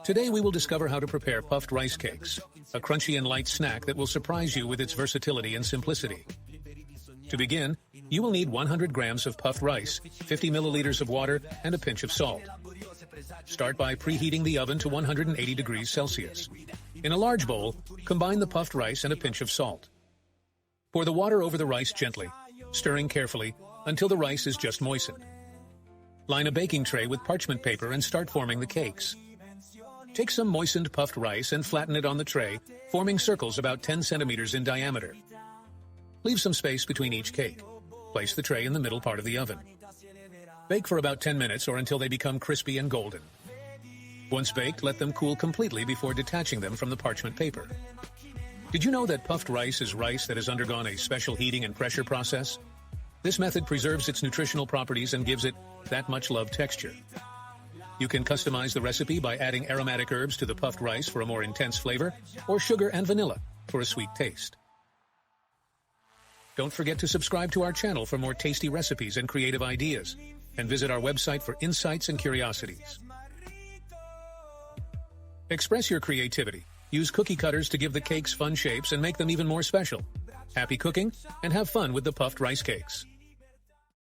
Today we will discover how to prepare puffed rice cakes, a crunchy and light snack that will surprise you with its versatility and simplicity. To begin, you will need 100 grams of puffed rice, 50 milliliters of water, and a pinch of salt. Start by preheating the oven to 180 degrees Celsius. In a large bowl, combine the puffed rice and a pinch of salt. Pour the water over the rice gently, stirring carefully until the rice is just moistened. Line a baking tray with parchment paper and start forming the cakes. Take some moistened puffed rice and flatten it on the tray, forming circles about 10 centimeters in diameter. Leave some space between each cake. Place the tray in the middle part of the oven. Bake for about 10 minutes or until they become crispy and golden. Once baked, let them cool completely before detaching them from the parchment paper. Did you know that puffed rice is rice that has undergone a special heating and pressure process? This method preserves its nutritional properties and gives it that much loved texture. You can customize the recipe by adding aromatic herbs to the puffed rice for a more intense flavor, or sugar and vanilla for a sweet taste. Don't forget to subscribe to our channel for more tasty recipes and creative ideas, and visit our website for insights and curiosities. Express your creativity. Use cookie cutters to give the cakes fun shapes and make them even more special. Happy cooking, and have fun with the puffed rice cakes.